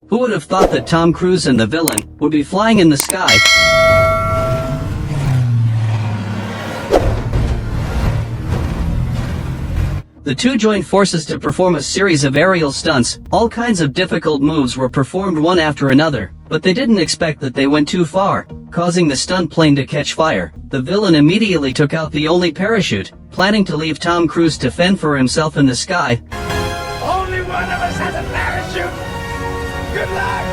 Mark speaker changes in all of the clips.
Speaker 1: Who would have thought that Tom Cruise and the villain would be flying in the sky? The two joined forces to perform a series of aerial stunts. All kinds of difficult moves were performed one after another, but they didn't expect that they went too far, causing the stunt plane to catch fire. The villain immediately took out the only parachute, planning to leave Tom Cruise to fend for himself in the sky.
Speaker 2: Only one of us has a parachute! Good luck!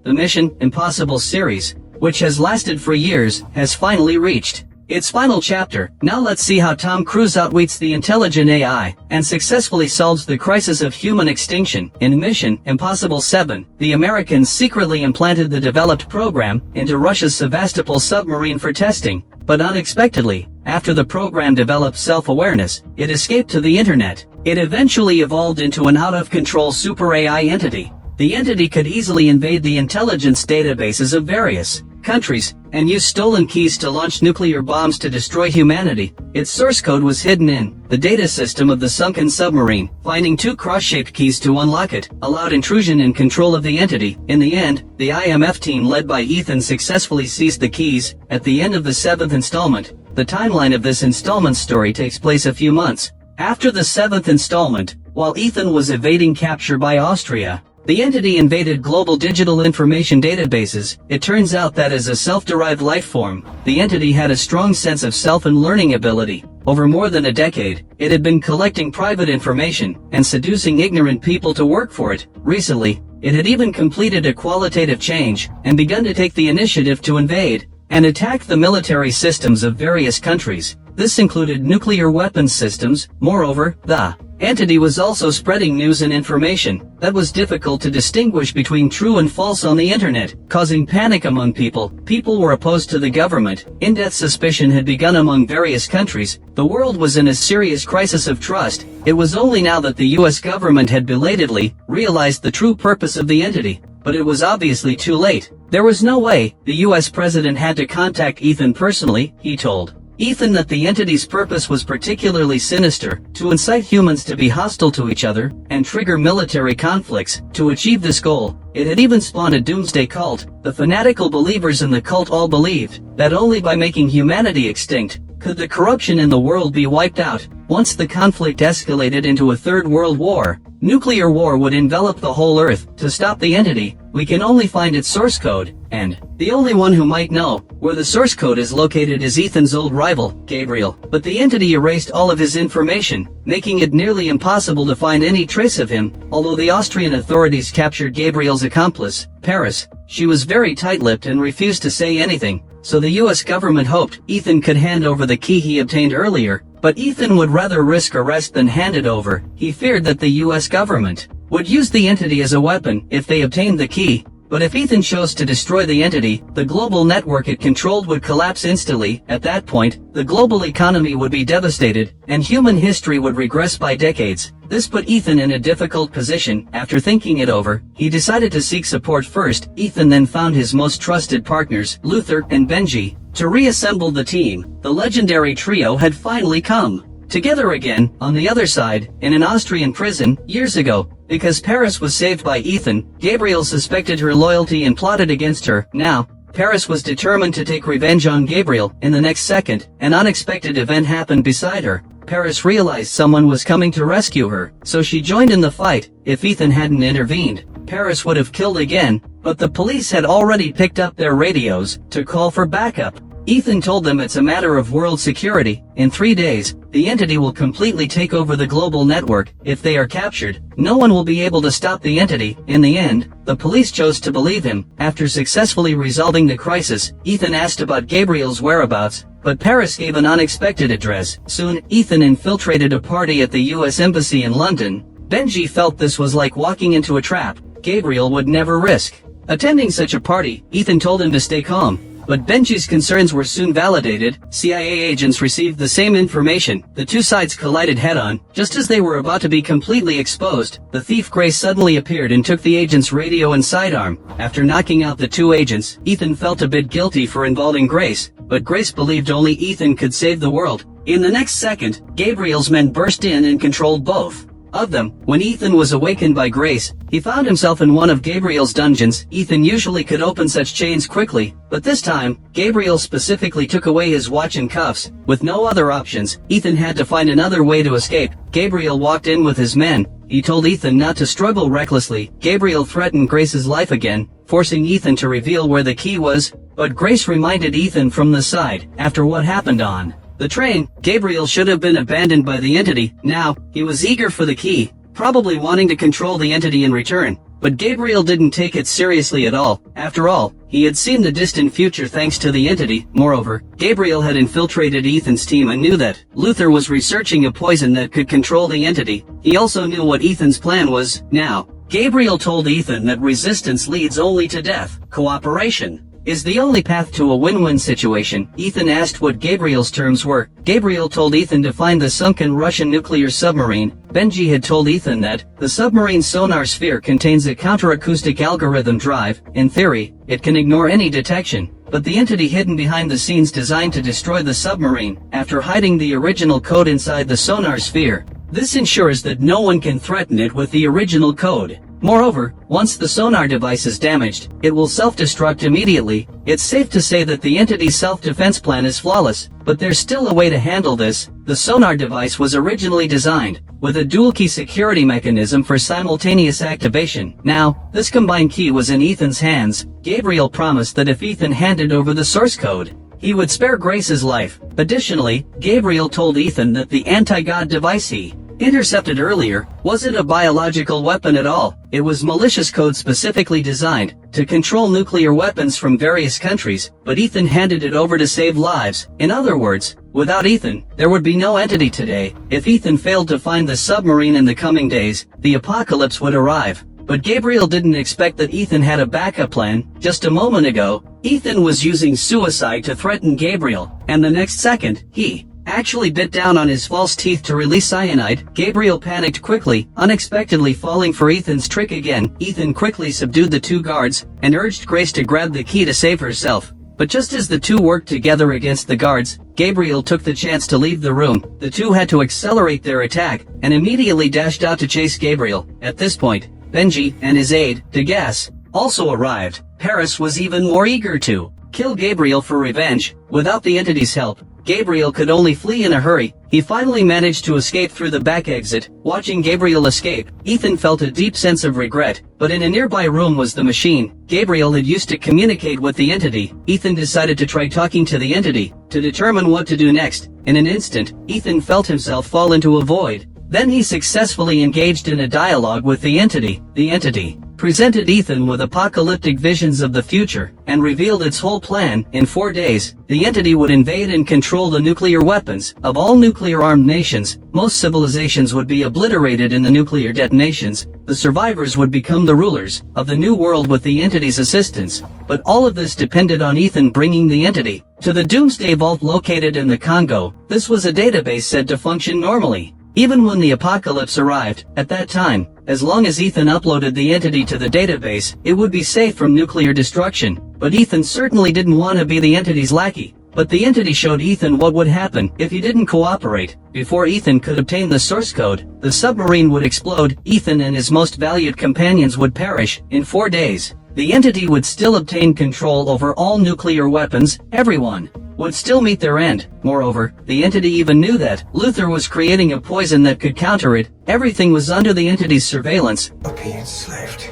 Speaker 1: The Mission Impossible series, which has lasted for years, has finally reached its final chapter. Now let's see how Tom Cruise outwits the intelligent AI and successfully solves the crisis of human extinction. In Mission Impossible 7, the Americans secretly implanted the developed program into Russia's Sevastopol submarine for testing. But unexpectedly, after the program developed self-awareness, it escaped to the internet. It eventually evolved into an out-of-control super AI entity. The entity could easily invade the intelligence databases of various countries and use stolen keys to launch nuclear bombs to destroy humanity. Its source code was hidden in the data system of the sunken submarine. Finding two cross-shaped keys to unlock it allowed intrusion and control of the entity. In the end, the IMF team led by Ethan successfully seized the keys. At the end of the 7th installment, the timeline of this installment story takes place a few months after the 7th installment. While Ethan was evading capture by Austria, the entity invaded global digital information databases. It turns out that as a self-derived life form, the entity had a strong sense of self and learning ability. Over more than a decade, it had been collecting private information and seducing ignorant people to work for it. Recently, it had even completed a qualitative change and begun to take the initiative to invade and attack the military systems of various countries. This included nuclear weapons systems. Moreover, the entity was also spreading news and information that was difficult to distinguish between true and false on the internet, causing panic among people. People were opposed to the government. In-depth suspicion had begun among various countries. The world was in a serious crisis of trust. It was only now that the US government had belatedly realized the true purpose of the entity. But it was obviously too late. There was no way. The US president had to contact Ethan personally. He told Ethan that the entity's purpose was particularly sinister, to incite humans to be hostile to each other and trigger military conflicts. To achieve this goal, it had even spawned a doomsday cult. The fanatical believers in the cult all believed that only by making humanity extinct could the corruption in the world be wiped out. Once the conflict escalated into a third world war, nuclear war would envelop the whole Earth. To stop the entity, we can only find its source code, and the only one who might know where the source code is located is Ethan's old rival, Gabriel. But the entity erased all of his information, making it nearly impossible to find any trace of him. Although the Austrian authorities captured Gabriel's accomplice, Paris, she was very tight-lipped and refused to say anything. So the US government hoped Ethan could hand over the key he obtained earlier, but Ethan would rather risk arrest than hand it over. He feared that the US government would use the entity as a weapon if they obtained the key. But if Ethan chose to destroy the entity, the global network it controlled would collapse instantly. At that point, the global economy would be devastated, and human history would regress by decades. This put Ethan in a difficult position. After thinking it over, he decided to seek support first. Ethan then found his most trusted partners, Luther and Benji, to reassemble the team. The legendary trio had finally come together again. On the other side, in an Austrian prison, years ago, because Paris was saved by Ethan, Gabriel suspected her loyalty and plotted against her. Now, Paris was determined to take revenge on Gabriel. In the next second, an unexpected event happened beside her. Paris realized someone was coming to rescue her, so she joined in the fight. If Ethan hadn't intervened, Paris would have killed again, but the police had already picked up their radios to call for backup. Ethan told them it's a matter of world security. In 3 days, the entity will completely take over the global network. If they are captured, no one will be able to stop the entity. In the end, the police chose to believe him. After successfully resolving the crisis, Ethan asked about Gabriel's whereabouts, but Paris gave an unexpected address. Soon, Ethan infiltrated a party at the US Embassy in London. Benji felt this was like walking into a trap. Gabriel would never risk attending such a party. Ethan told him to stay calm. But Benji's concerns were soon validated. CIA agents received the same information. The two sides collided head-on. Just as they were about to be completely exposed, the thief Grace suddenly appeared and took the agent's radio and sidearm. After knocking out the two agents, Ethan felt a bit guilty for involving Grace, but Grace believed only Ethan could save the world. In the next second, Gabriel's men burst in and controlled both of them. When Ethan was awakened by Grace, he found himself in one of Gabriel's dungeons. Ethan usually could open such chains quickly, but this time, Gabriel specifically took away his watch and cuffs. With no other options, Ethan had to find another way to escape. Gabriel walked in with his men. He told Ethan not to struggle recklessly. Gabriel threatened Grace's life again, forcing Ethan to reveal where the key was, but Grace reminded Ethan from the side. After what happened on the train, Gabriel should have been abandoned by the entity. Now, he was eager for the key, probably wanting to control the entity in return. But Gabriel didn't take it seriously at all. After all, he had seen the distant future thanks to the entity. Moreover, Gabriel had infiltrated Ethan's team and knew that Luther was researching a poison that could control the entity. He also knew what Ethan's plan was. Now, Gabriel told Ethan that resistance leads only to death. Cooperation is the only path to a win-win situation. Ethan asked what Gabriel's terms were. Gabriel told Ethan to find the sunken Russian nuclear submarine. Benji had told Ethan that the submarine's sonar sphere contains a counter-acoustic algorithm drive. In theory, it can ignore any detection, but the entity hidden behind the scenes designed to destroy the submarine after hiding the original code inside the sonar sphere. This ensures that no one can threaten it with the original code. Moreover, once the sonar device is damaged, it will self-destruct immediately. It's safe to say that the entity's self-defense plan is flawless, but there's still a way to handle this. The sonar device was originally designed with a dual-key security mechanism for simultaneous activation. Now, this combined key was in Ethan's hands. Gabriel promised that if Ethan handed over the source code, he would spare Grace's life. Additionally, Gabriel told Ethan that the anti-God device he intercepted earlier wasn't a biological weapon at all. It was malicious code specifically designed to control nuclear weapons from various countries, but Ethan handed it over to save lives. In other words, without Ethan, there would be no entity today. If Ethan failed to find the submarine in the coming days, the apocalypse would arrive. But Gabriel didn't expect that Ethan had a backup plan. Just a moment ago, Ethan was using suicide to threaten Gabriel, and the next second, he actually bit down on his false teeth to release cyanide. Gabriel panicked quickly, unexpectedly falling for Ethan's trick again. Ethan quickly subdued the two guards and urged Grace to grab the key to save herself. But just as the two worked together against the guards, Gabriel took the chance to leave the room. The two had to accelerate their attack and immediately dashed out to chase Gabriel. At this point, Benji and his aide, Degas, also arrived. Paris was even more eager to kill Gabriel for revenge. Without the entity's help, Gabriel could only flee in a hurry. He finally managed to escape through the back exit. Watching Gabriel escape, Ethan felt a deep sense of regret, but in a nearby room was the machine Gabriel had used to communicate with the entity. Ethan decided to try talking to the entity to determine what to do next. In an instant, Ethan felt himself fall into a void. Then he successfully engaged in a dialogue with the entity. The entity presented Ethan with apocalyptic visions of the future and revealed its whole plan. In 4 days, the entity would invade and control the nuclear weapons of all nuclear-armed nations. Most civilizations would be obliterated in the nuclear detonations. The survivors would become the rulers of the new world with the entity's assistance. But all of this depended on Ethan bringing the entity to the Doomsday Vault located in the Congo. This was a database said to function normally, even when the apocalypse arrived. At that time, as long as Ethan uploaded the entity to the database, it would be safe from nuclear destruction. But Ethan certainly didn't want to be the entity's lackey. But the entity showed Ethan what would happen if he didn't cooperate. Before Ethan could obtain the source code, the submarine would explode. Ethan and his most valued companions would perish. In 4 days, the entity would still obtain control over all nuclear weapons. Everyone would still meet their end. Moreover, the entity even knew that Luther was creating a poison that could counter it. Everything was under the entity's surveillance.
Speaker 2: Or be enslaved,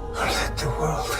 Speaker 2: or let the world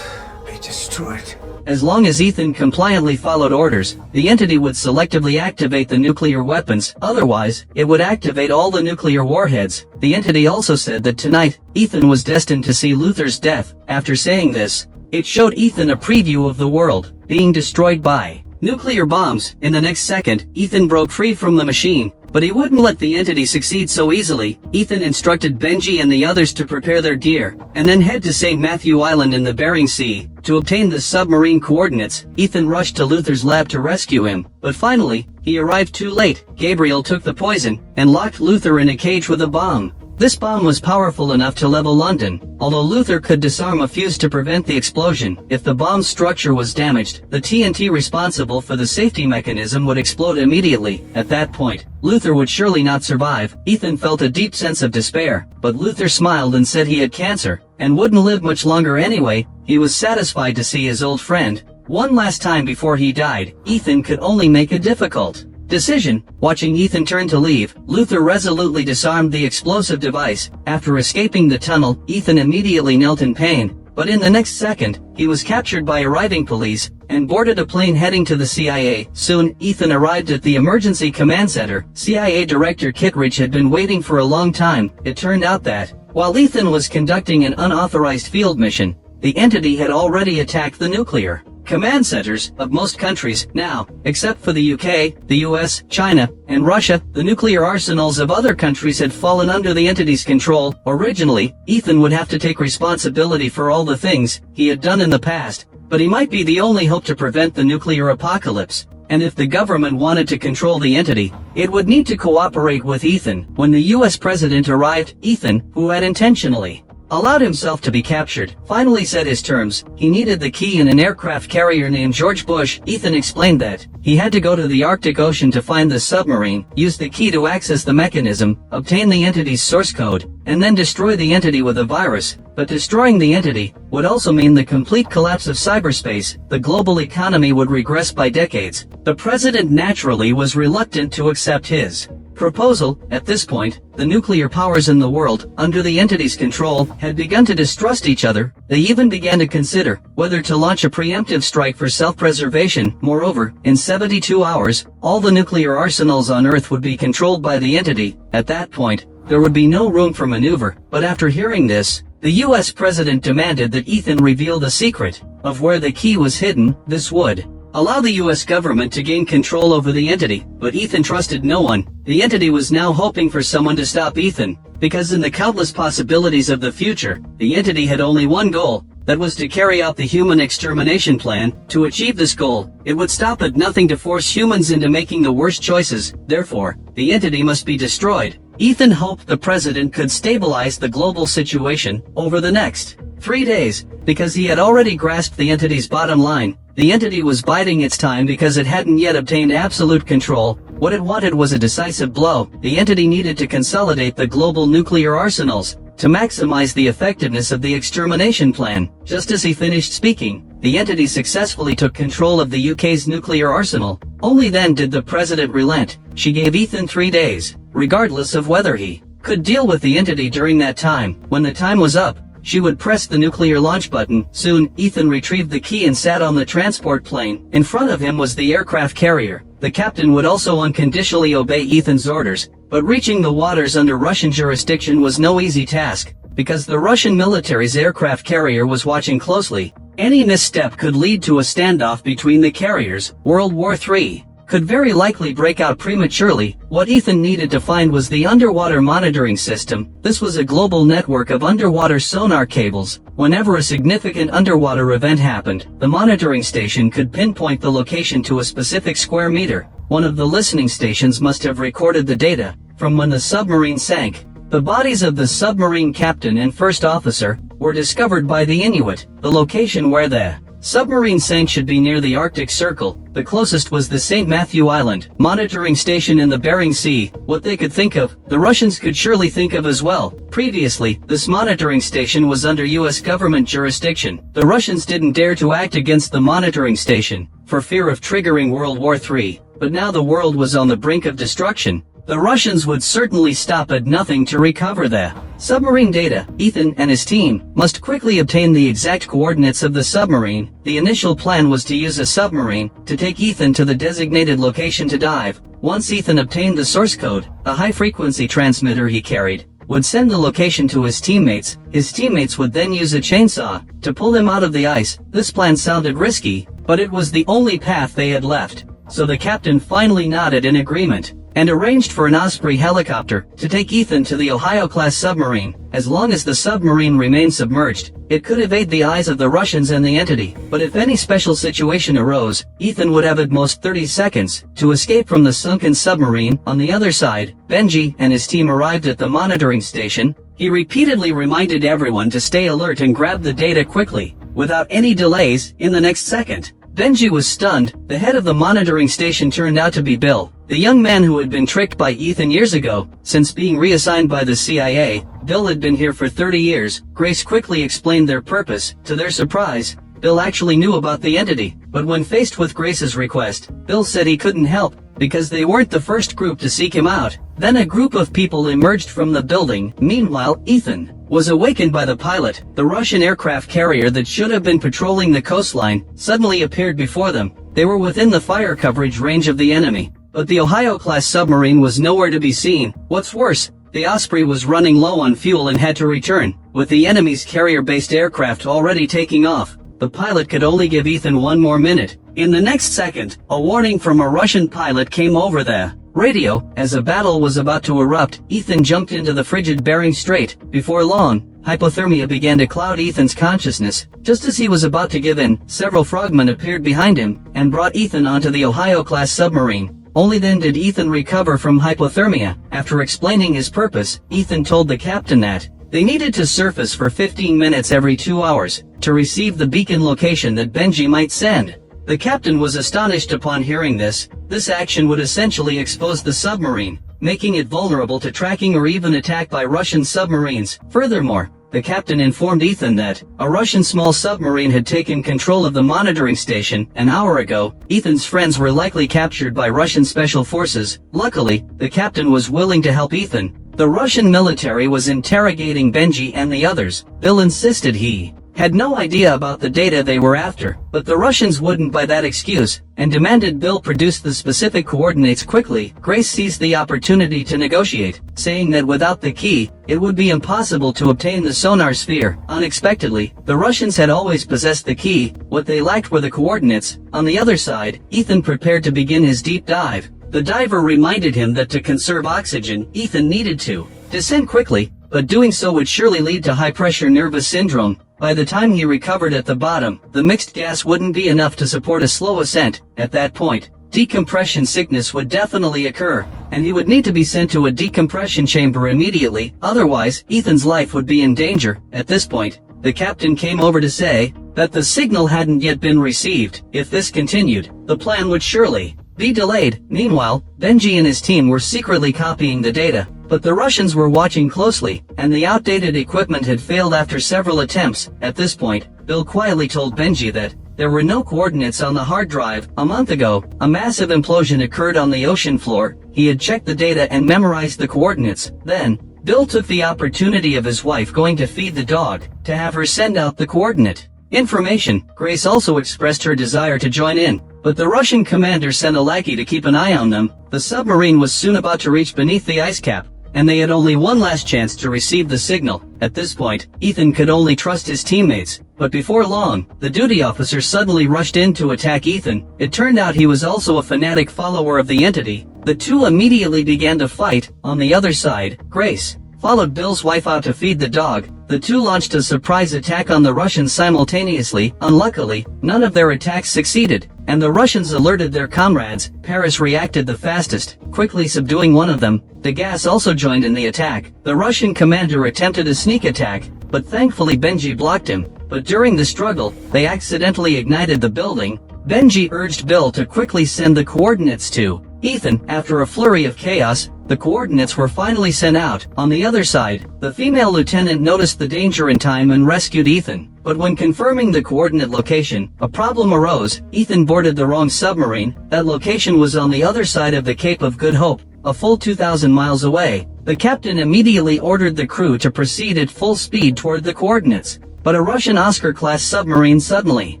Speaker 2: be destroyed.
Speaker 1: As long as Ethan compliantly followed orders, the entity would selectively activate the nuclear weapons. Otherwise, it would activate all the nuclear warheads. The entity also said that tonight, Ethan was destined to see Luther's death. After saying this, it showed Ethan a preview of the world being destroyed by nuclear bombs. In the next second, Ethan broke free from the machine, but he wouldn't let the entity succeed so easily. Ethan instructed Benji and the others to prepare their gear, and then head to St. Matthew Island in the Bering Sea. To obtain the submarine coordinates, Ethan rushed to Luther's lab to rescue him, but finally, he arrived too late. Gabriel took the poison, and locked Luther in a cage with a bomb. This bomb was powerful enough to level London, although Luther could disarm a fuse to prevent the explosion. If the bomb's structure was damaged, the TNT responsible for the safety mechanism would explode immediately. At that point, Luther would surely not survive. Ethan felt a deep sense of despair, but Luther smiled and said he had cancer, and wouldn't live much longer anyway. He was satisfied to see his old friend one last time before he died. Ethan could only make a difficult decision. Watching Ethan turn to leave, Luther resolutely disarmed the explosive device. After escaping the tunnel, Ethan immediately knelt in pain, but in the next second, he was captured by arriving police and boarded a plane heading to the CIA. Soon, Ethan arrived at the emergency command center. CIA Director Kittredge had been waiting for a long time. It turned out that, while Ethan was conducting an unauthorized field mission, the entity had already attacked the nuclear command centers of most countries. Now, except for the UK, the US, China, and Russia, the nuclear arsenals of other countries had fallen under the entity's control. Originally, Ethan would have to take responsibility for all the things he had done in the past, but he might be the only hope to prevent the nuclear apocalypse. And if the government wanted to control the entity, it would need to cooperate with Ethan. When the US president arrived, Ethan, who had intentionally allowed himself to be captured, finally set his terms. He needed the key in an aircraft carrier named George Bush. Ethan explained that he had to go to the Arctic Ocean to find the submarine, use the key to access the mechanism, obtain the entity's source code, and then destroy the entity with a virus. But destroying the entity would also mean the complete collapse of cyberspace. The global economy would regress by decades. The president naturally was reluctant to accept his proposal. At this point, the nuclear powers in the world, under the entity's control, had begun to distrust each other. They even began to consider whether to launch a preemptive strike for self-preservation. Moreover, in 72 hours, all the nuclear arsenals on Earth would be controlled by the entity. At that point, there would be no room for maneuver. But after hearing this, the US president demanded that Ethan reveal the secret of where the key was hidden. This would allow the US government to gain control over the entity, but Ethan trusted no one. The entity was now hoping for someone to stop Ethan, because in the countless possibilities of the future, the entity had only one goal. That was to carry out the human extermination plan. To achieve this goal, it would stop at nothing to force humans into making the worst choices. Therefore, the entity must be destroyed. Ethan hoped the president could stabilize the global situation over the next 3 days, because he had already grasped the entity's bottom line. The entity was biding its time because it hadn't yet obtained absolute control. What it wanted was a decisive blow. The entity needed to consolidate the global nuclear arsenals to maximize the effectiveness of the extermination plan. Just as he finished speaking, the entity successfully took control of the UK's nuclear arsenal. Only then did the president relent. She gave Ethan 3 days, regardless of whether he could deal with the entity during that time. When the time was up, she would press the nuclear launch button. Soon, Ethan retrieved the key and sat on the transport plane. In front of him was the aircraft carrier. The captain would also unconditionally obey Ethan's orders, but reaching the waters under Russian jurisdiction was no easy task, because the Russian military's aircraft carrier was watching closely. Any misstep could lead to a standoff between the carriers. World War III could very likely break out prematurely. What Ethan needed to find was the underwater monitoring system. This was a global network of underwater sonar cables. Whenever a significant underwater event happened, the monitoring station could pinpoint the location to a specific square meter. One of the listening stations must have recorded the data from when the submarine sank. The bodies of the submarine captain and first officer were discovered by the Inuit. The location where the submarine sank should be near the Arctic Circle. The closest was the St. Matthew Island monitoring station in the Bering Sea. What they could think of, the Russians could surely think of as well. Previously, this monitoring station was under US government jurisdiction. The Russians didn't dare to act against the monitoring station for fear of triggering World War III. But now the world was on the brink of destruction. The Russians would certainly stop at nothing to recover the submarine data. Ethan and his team must quickly obtain the exact coordinates of the submarine. The initial plan was to use a submarine to take Ethan to the designated location to dive. Once Ethan obtained the source code, the high-frequency transmitter he carried would send the location to his teammates. His teammates would then use a chainsaw to pull him out of the ice. This plan sounded risky, but it was the only path they had left. So the captain finally nodded in agreement. and arranged for an Osprey helicopter to take Ethan to the Ohio-class submarine. As long as the submarine remained submerged, it could evade the eyes of the Russians and the entity, but if any special situation arose, Ethan would have at most 30 seconds to escape from the sunken submarine. On the other side, Benji and his team arrived at the monitoring station. He repeatedly reminded everyone to stay alert and grab the data quickly, without any delays. In the next second, Benji was stunned. The head of the monitoring station turned out to be Bill, the young man who had been tricked by Ethan years ago. Since being reassigned by the CIA, Bill had been here for 30 years. Grace quickly explained their purpose. To their surprise, Bill actually knew about the entity, but when faced with Grace's request, Bill said he couldn't help, because they weren't the first group to seek him out. Then a group of people emerged from the building. Meanwhile, Ethan was awakened by the pilot. The Russian aircraft carrier that should have been patrolling the coastline suddenly appeared before them. They were within the fire coverage range of the enemy, but the Ohio-class submarine was nowhere to be seen. What's worse, the Osprey was running low on fuel and had to return, with the enemy's carrier-based aircraft already taking off. The pilot could only give Ethan one more minute. In the next second, a warning from a Russian pilot came over the radio. As a battle was about to erupt, Ethan jumped into the frigid Bering Strait. Before long, hypothermia began to cloud Ethan's consciousness. Just as he was about to give in, several frogmen appeared behind him and brought Ethan onto the Ohio-class submarine. Only then did Ethan recover from hypothermia. After explaining his purpose, Ethan told the captain that they needed to surface for 15 minutes every 2 hours to receive the beacon location that Benji might send. The captain was astonished upon hearing this. This action would essentially expose the submarine, making it vulnerable to tracking or even attack by Russian submarines. Furthermore, the captain informed Ethan that a Russian small submarine had taken control of the monitoring station an hour ago. Ethan's friends were likely captured by Russian special forces. Luckily, the captain was willing to help Ethan. The Russian military was interrogating Benji and the others. Bill insisted he had no idea about the data they were after, but the Russians wouldn't buy that excuse, and demanded Bill produce the specific coordinates quickly. Grace seized the opportunity to negotiate, saying that without the key, it would be impossible to obtain the sonar sphere. Unexpectedly, the Russians had always possessed the key. What they lacked were the coordinates. On the other side, Ethan prepared to begin his deep dive. The diver reminded him that to conserve oxygen, Ethan needed to descend quickly, but doing so would surely lead to high-pressure nervous syndrome. By the time he recovered at the bottom, the mixed gas wouldn't be enough to support a slow ascent. At that point, decompression sickness would definitely occur, and he would need to be sent to a decompression chamber immediately. Otherwise, Ethan's life would be in danger. At this point, the captain came over to say that the signal hadn't yet been received. If this continued, the plan would surely be delayed. Meanwhile, Benji and his team were secretly copying the data, but the Russians were watching closely, and the outdated equipment had failed after several attempts. At this point, Bill quietly told Benji that there were no coordinates on the hard drive. A month ago, a massive implosion occurred on the ocean floor. He had checked the data and memorized the coordinates. Then, Bill took the opportunity of his wife going to feed the dog to have her send out the coordinate information. Grace also expressed her desire to join in, but the Russian commander sent a lackey to keep an eye on them. The submarine was soon about to reach beneath the ice cap, and they had only one last chance to receive the signal. At this point, Ethan could only trust his teammates, but before long, the duty officer suddenly rushed in to attack Ethan. It turned out he was also a fanatic follower of the entity. The two immediately began to fight. On the other side, Grace followed Bill's wife out to feed the dog. The two launched a surprise attack on the Russians simultaneously. Unluckily, none of their attacks succeeded, and the Russians alerted their comrades. Paris reacted the fastest, quickly subduing one of them. The gas also joined in the attack. The Russian commander attempted a sneak attack, but thankfully Benji blocked him. But during the struggle, they accidentally ignited the building. Benji urged Bill to quickly send the coordinates to Ethan. After a flurry of chaos, the coordinates were finally sent out. On the other side, the female lieutenant noticed the danger in time and rescued Ethan. But when confirming the coordinate location, a problem arose. Ethan boarded the wrong submarine. That location was on the other side of the Cape of Good Hope, a full 2,000 miles away. The captain immediately ordered the crew to proceed at full speed toward the coordinates, but a Russian Oscar-class submarine suddenly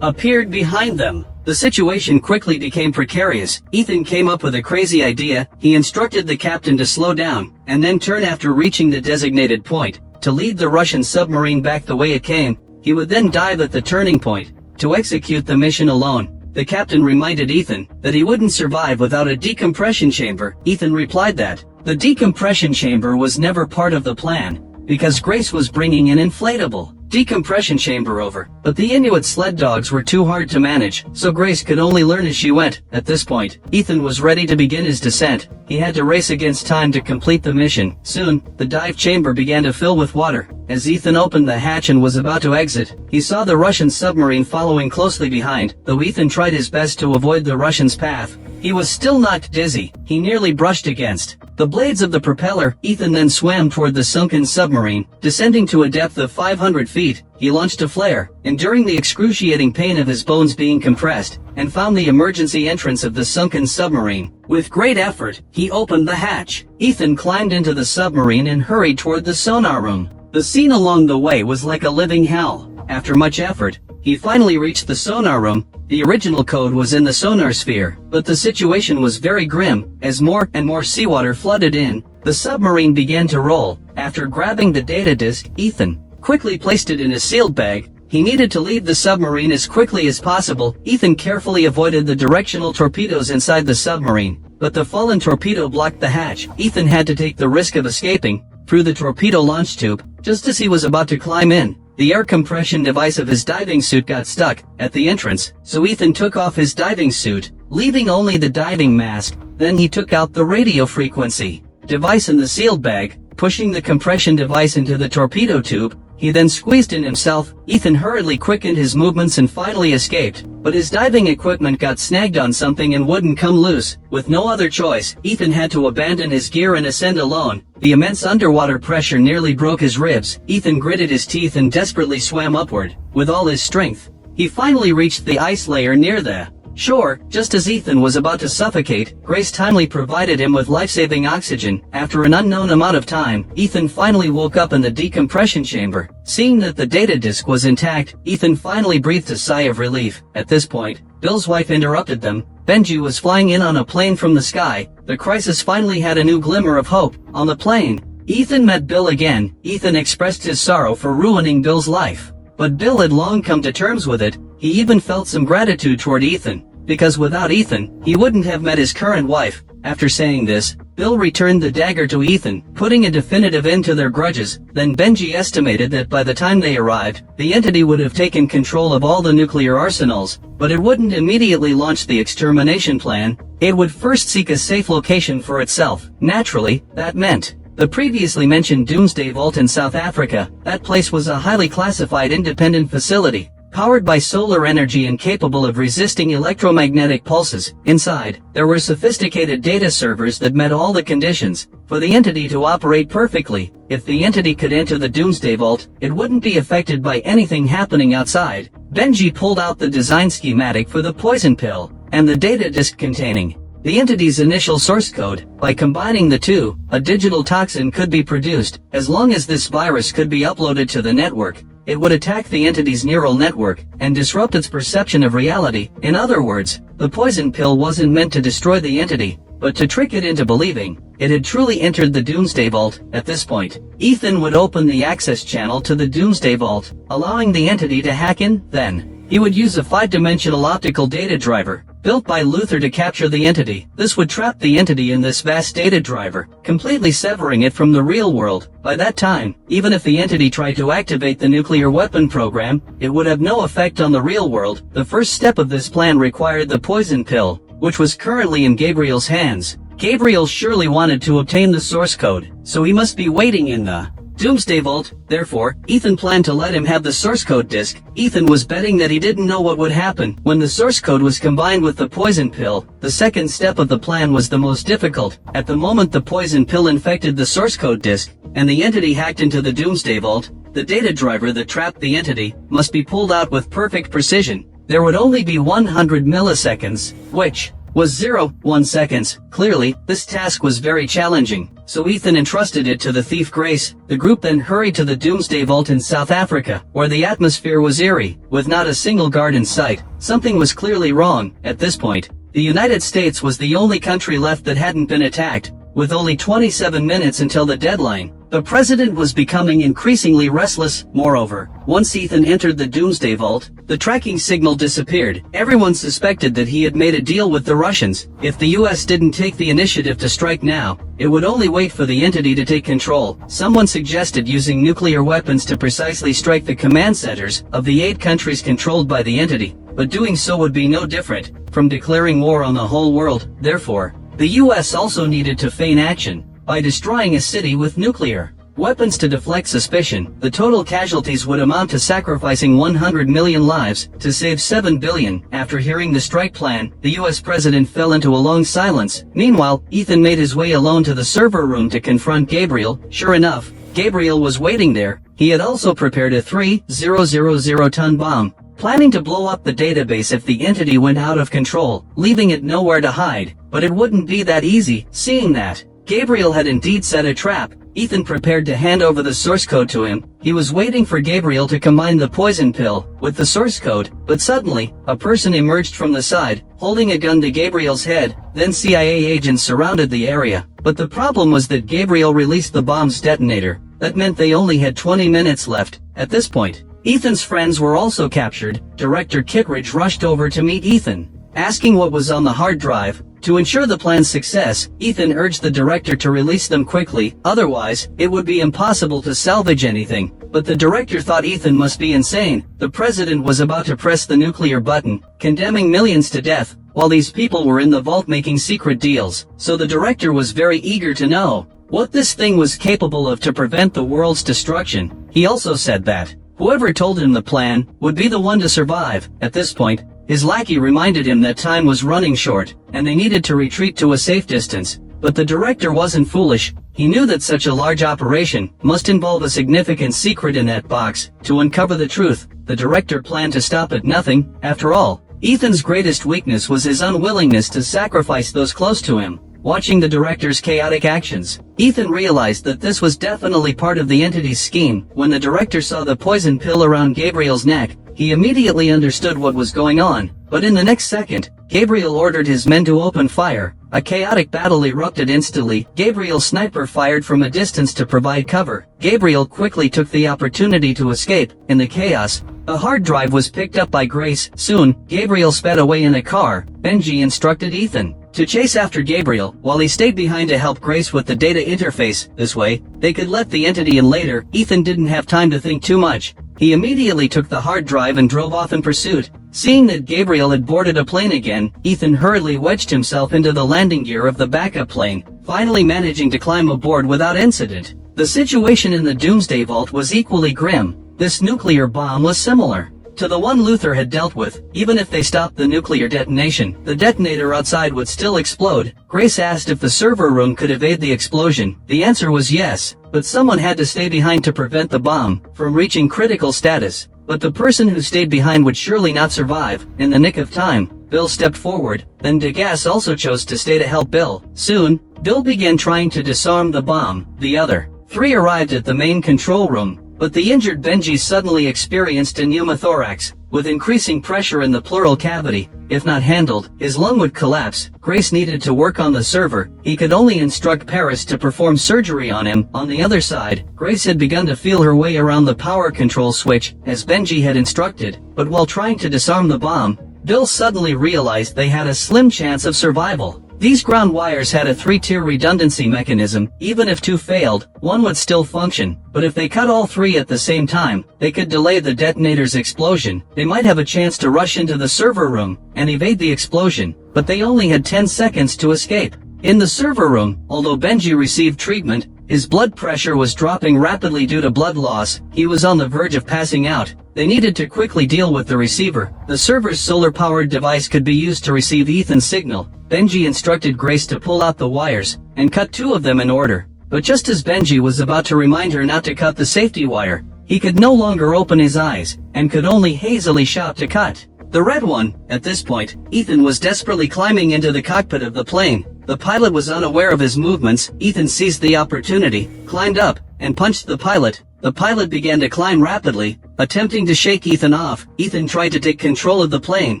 Speaker 1: appeared behind them. The situation quickly became precarious. Ethan came up with a crazy idea. He instructed the captain to slow down, and then turn after reaching the designated point, to lead the Russian submarine back the way it came. He would then dive at the turning point, to execute the mission alone. the captain reminded Ethan that he wouldn't survive without a decompression chamber. Ethan replied that the decompression chamber was never part of the plan, because Grace was bringing an inflatable decompression chamber over. But the Inuit sled dogs were too hard to manage, so Grace could only learn as she went. At this point, Ethan was ready to begin his descent. He had to race against time to complete the mission. Soon, the dive chamber began to fill with water. As Ethan opened the hatch and was about to exit, he saw the Russian submarine following closely behind. Though Ethan tried his best to avoid the Russian's path, he was still knocked dizzy. He nearly brushed against the blades of the propeller. Ethan then swam toward the sunken submarine. Descending to a depth of 500 feet, he launched a flare, enduring the excruciating pain of his bones being compressed, and found the emergency entrance of the sunken submarine. With great effort, he opened the hatch. Ethan climbed into the submarine and hurried toward the sonar room. The scene along the way was like a living hell. After much effort, he finally reached the sonar room. The original code was in the sonar sphere, but the situation was very grim. As more and more seawater flooded in, the submarine began to roll. After grabbing the data disk, Ethan quickly placed it in a sealed bag. He needed to leave the submarine as quickly as possible. Ethan carefully avoided the directional torpedoes inside the submarine, but the fallen torpedo blocked the hatch. Ethan had to take the risk of escaping through the torpedo launch tube. Just as he was about to climb in, the air compression device of his diving suit got stuck at the entrance, so Ethan took off his diving suit, leaving only the diving mask. Then he took out the radio frequency device in the sealed bag, pushing the compression device into the torpedo tube. He then squeezed in himself. Ethan hurriedly quickened his movements and finally escaped, but his diving equipment got snagged on something and wouldn't come loose. With no other choice, Ethan had to abandon his gear and ascend alone. The immense underwater pressure nearly broke his ribs. Ethan gritted his teeth and desperately swam upward with all his strength. He finally reached the ice layer near the shore. Just as Ethan was about to suffocate, Grace timely provided him with life-saving oxygen. After an unknown amount of time, Ethan finally woke up in the decompression chamber. Seeing that the data disk was intact, Ethan finally breathed a sigh of relief. At this point, Bill's wife interrupted them. Benji was flying in on a plane from the sky. The crisis finally had a new glimmer of hope. On the plane, Ethan met Bill again. Ethan expressed his sorrow for ruining Bill's life, but Bill had long come to terms with it. He even felt some gratitude toward Ethan, because without Ethan, he wouldn't have met his current wife. After saying this, Bill returned the dagger to Ethan, putting a definitive end to their grudges. Then Benji estimated that by the time they arrived, the entity would have taken control of all the nuclear arsenals, but it wouldn't immediately launch the extermination plan. It would first seek a safe location for itself. Naturally, that meant the previously mentioned Doomsday Vault in South Africa. That place was a highly classified independent facility, powered by solar energy and capable of resisting electromagnetic pulses. Inside, there were sophisticated data servers that met all the conditions for the entity to operate perfectly. If the entity could enter the Doomsday Vault, it wouldn't be affected by anything happening outside. Benji pulled out the design schematic for the poison pill and the data disk containing the entity's initial source code. By combining the two, a digital toxin could be produced. As long as this virus could be uploaded to the network, it would attack the entity's neural network and disrupt its perception of reality. In other words, the poison pill wasn't meant to destroy the entity, but to trick it into believing it had truly entered the Doomsday Vault. At this point, Ethan would open the access channel to the Doomsday Vault, allowing the entity to hack in. Then, he would use a 5-dimensional optical data driver built by Luther to capture the entity. This would trap the entity in this vast data driver, completely severing it from the real world. By that time, even if the entity tried to activate the nuclear weapon program, it would have no effect on the real world. The first step of this plan required the poison pill, which was currently in Gabriel's hands. Gabriel surely wanted to obtain the source code, so he must be waiting in the Doomsday Vault. Therefore, Ethan planned to let him have the source code disk. Ethan was betting that he didn't know what would happen when the source code was combined with the poison pill. The second step of the plan was the most difficult. At the moment the poison pill infected the source code disk, and the entity hacked into the Doomsday Vault, the data driver that trapped the entity must be pulled out with perfect precision. There would only be 100 milliseconds, which was 0.1 seconds. Clearly, this task was very challenging, so Ethan entrusted it to the thief Grace. The group then hurried to the Doomsday Vault in South Africa, where the atmosphere was eerie, with not a single guard in sight. Something was clearly wrong. At this point, the United States was the only country left that hadn't been attacked. With only 27 minutes until the deadline, the president was becoming increasingly restless. Moreover, once Ethan entered the Doomsday Vault, the tracking signal disappeared. Everyone suspected that he had made a deal with the Russians. If the US didn't take the initiative to strike now, it would only wait for the entity to take control. Someone suggested using nuclear weapons to precisely strike the command centers of the 8 countries controlled by the entity, but doing so would be no different from declaring war on the whole world. Therefore, the US also needed to feign action by destroying a city with nuclear weapons to deflect suspicion. The total casualties would amount to sacrificing 100 million lives to save 7 billion. After hearing the strike plan, the US president fell into a long silence. Meanwhile, Ethan made his way alone to the server room to confront Gabriel. Sure enough, Gabriel was waiting there. He had also prepared a 3,000-ton bomb, planning to blow up the database if the entity went out of control, leaving it nowhere to hide. But it wouldn't be that easy. Seeing that Gabriel had indeed set a trap, Ethan prepared to hand over the source code to him. He was waiting for Gabriel to combine the poison pill with the source code, but suddenly, a person emerged from the side, holding a gun to Gabriel's head. Then CIA agents surrounded the area. But the problem was that Gabriel released the bomb's detonator. That meant they only had 20 minutes left. At this point, Ethan's friends were also captured. Director Kittredge rushed over to meet Ethan, asking what was on the hard drive. To ensure the plan's success, Ethan urged the director to release them quickly, otherwise, it would be impossible to salvage anything. But the director thought Ethan must be insane. The president was about to press the nuclear button, condemning millions to death, while these people were in the vault making secret deals. So the director was very eager to know what this thing was capable of to prevent the world's destruction. He also said that whoever told him the plan would be the one to survive. At this point, his lackey reminded him that time was running short, and they needed to retreat to a safe distance. But the director wasn't foolish. He knew that such a large operation must involve a significant secret in that box. To uncover the truth, the director planned to stop at nothing. After all, Ethan's greatest weakness was his unwillingness to sacrifice those close to him. Watching the director's chaotic actions, Ethan realized that this was definitely part of the entity's scheme. When the director saw the poison pill around Gabriel's neck, he immediately understood what was going on. But in the next second, Gabriel ordered his men to open fire. A chaotic battle erupted instantly. Gabriel's sniper fired from a distance to provide cover. Gabriel quickly took the opportunity to escape. In the chaos, a hard drive was picked up by Grace. Soon, Gabriel sped away in a car. Benji instructed Ethan to chase after Gabriel, while he stayed behind to help Grace with the data interface. This way, they could let the entity in later. Ethan didn't have time to think too much. He immediately took the hard drive and drove off in pursuit. Seeing that Gabriel had boarded a plane again, Ethan hurriedly wedged himself into the landing gear of the backup plane, finally managing to climb aboard without incident. The situation in the Doomsday Vault was equally grim. This nuclear bomb was similar to the one Luther had dealt with. Even if they stopped the nuclear detonation, the detonator outside would still explode. Grace asked if the server room could evade the explosion. The answer was yes, but someone had to stay behind to prevent the bomb from reaching critical status. But the person who stayed behind would surely not survive. In the nick of time, Bill stepped forward. Then Degas also chose to stay to help Bill. Soon, Bill began trying to disarm the bomb. The other 3 arrived at the main control room. But the injured Benji suddenly experienced a pneumothorax. With increasing pressure in the pleural cavity, if not handled, his lung would collapse. Grace needed to work on the server. He could only instruct Paris to perform surgery on him. On the other side, Grace had begun to feel her way around the power control switch, as Benji had instructed. But while trying to disarm the bomb, Bill suddenly realized they had a slim chance of survival. These ground wires had a 3-tier redundancy mechanism. Even if 2 failed, 1 would still function. But if they cut all 3 at the same time, they could delay the detonator's explosion. They might have a chance to rush into the server room and evade the explosion, but they only had 10 seconds to escape. In the server room, although Benji received treatment, his blood pressure was dropping rapidly due to blood loss. He was on the verge of passing out. They needed to quickly deal with the receiver. The server's solar-powered device could be used to receive Ethan's signal. Benji instructed Grace to pull out the wires and cut 2 of them in order. But just as Benji was about to remind her not to cut the safety wire, he could no longer open his eyes and could only hazily shout to cut the red one. At this point, Ethan was desperately climbing into the cockpit of the plane. The pilot was unaware of his movements. Ethan seized the opportunity, climbed up, and punched the pilot. The pilot began to climb rapidly. Attempting to shake Ethan off, Ethan tried to take control of the plane.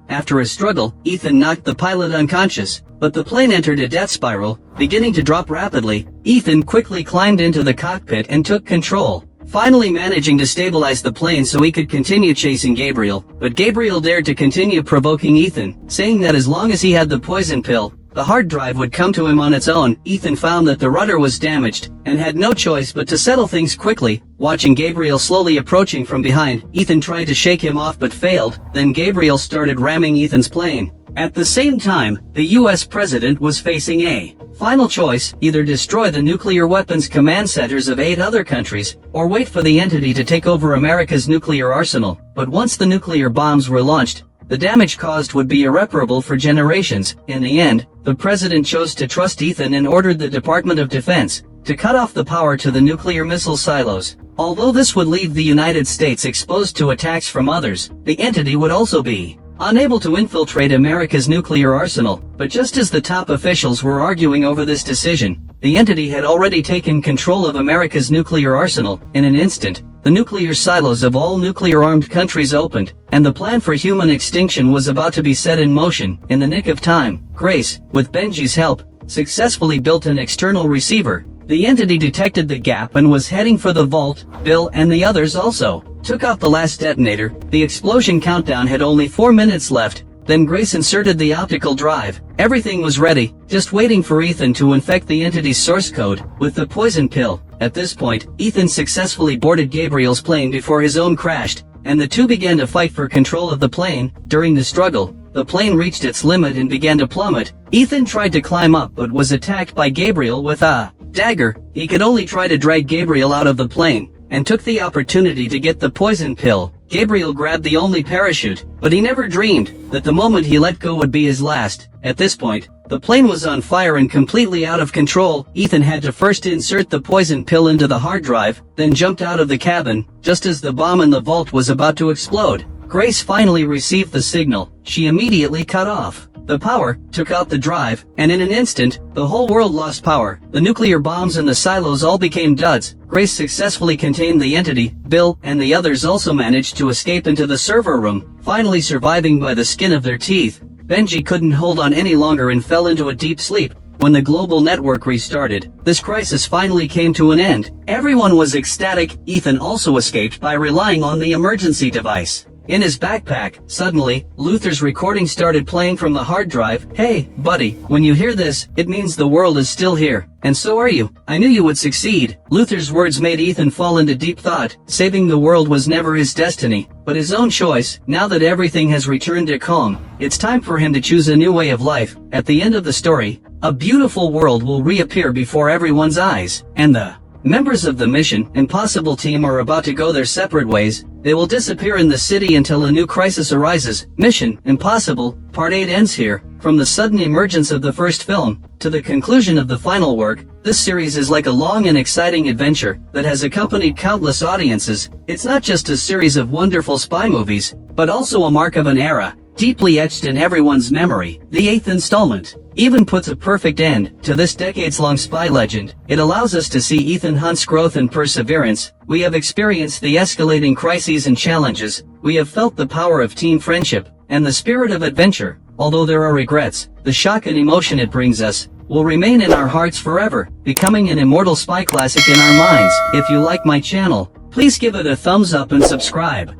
Speaker 1: After a struggle, Ethan knocked the pilot unconscious, but the plane entered a death spiral, beginning to drop rapidly. Ethan quickly climbed into the cockpit and took control, finally managing to stabilize the plane so he could continue chasing Gabriel. But Gabriel dared to continue provoking Ethan, saying that as long as he had the poison pill, the hard drive would come to him on its own. Ethan found that the rudder was damaged, and had no choice but to settle things quickly. Watching Gabriel slowly approaching from behind, Ethan tried to shake him off but failed. Then Gabriel started ramming Ethan's plane. At the same time, the US president was facing a final choice: either destroy the nuclear weapons command centers of 8 other countries, or wait for the entity to take over America's nuclear arsenal. But once the nuclear bombs were launched, the damage caused would be irreparable for generations. In the end, the president chose to trust Ethan and ordered the Department of Defense to cut off the power to the nuclear missile silos. Although this would leave the United States exposed to attacks from others, the entity would also be unable to infiltrate America's nuclear arsenal. But just as the top officials were arguing over this decision, the entity had already taken control of America's nuclear arsenal. In an instant, the nuclear silos of all nuclear-armed countries opened, and the plan for human extinction was about to be set in motion. In the nick of time, Grace, with Benji's help, successfully built an external receiver. The entity detected the gap and was heading for the vault. Bill and the others also took out the last detonator. The explosion countdown had only 4 minutes left. Then Grace inserted the optical drive. Everything was ready, just waiting for Ethan to infect the entity's source code with the poison pill. At this point, Ethan successfully boarded Gabriel's plane before his own crashed, and the two began to fight for control of the plane. During the struggle, the plane reached its limit and began to plummet. Ethan tried to climb up but was attacked by Gabriel with a dagger. He could only try to drag Gabriel out of the plane, and took the opportunity to get the poison pill. Gabriel grabbed the only parachute, but he never dreamed that the moment he let go would be his last. At this point, the plane was on fire and completely out of control. Ethan had to first insert the poison pill into the hard drive, then jumped out of the cabin, just as the bomb in the vault was about to explode. Grace finally received the signal. She immediately cut off the power, took out the drive, and in an instant, the whole world lost power. The nuclear bombs and the silos all became duds. Grace successfully contained the entity. Bill and the others also managed to escape into the server room, finally surviving by the skin of their teeth. Benji couldn't hold on any longer and fell into a deep sleep. When the global network restarted, this crisis finally came to an end. Everyone was ecstatic. Ethan also escaped by relying on the emergency device in his backpack. Suddenly, Luther's recording started playing from the hard drive. "Hey, buddy, when you hear this, it means the world is still here. And so are you. I knew you would succeed." Luther's words made Ethan fall into deep thought. Saving the world was never his destiny, but his own choice. Now that everything has returned to calm, it's time for him to choose a new way of life. At the end of the story, a beautiful world will reappear before everyone's eyes, and the members of the Mission Impossible team are about to go their separate ways. They will disappear in the city until a new crisis arises. Mission Impossible Part 8 ends here. From the sudden emergence of the first film to the conclusion of the final work, this series is like a long and exciting adventure that has accompanied countless audiences. It's not just a series of wonderful spy movies, but also a mark of an era, deeply etched in everyone's memory. The 8th installment even puts a perfect end to this decades-long spy legend. It allows us to see Ethan Hunt's growth and perseverance. We have experienced the escalating crises and challenges. We have felt the power of team friendship and the spirit of adventure. Although there are regrets, the shock and emotion it brings us will remain in our hearts forever, becoming an immortal spy classic in our minds. If you like my channel, please give it a thumbs up and subscribe.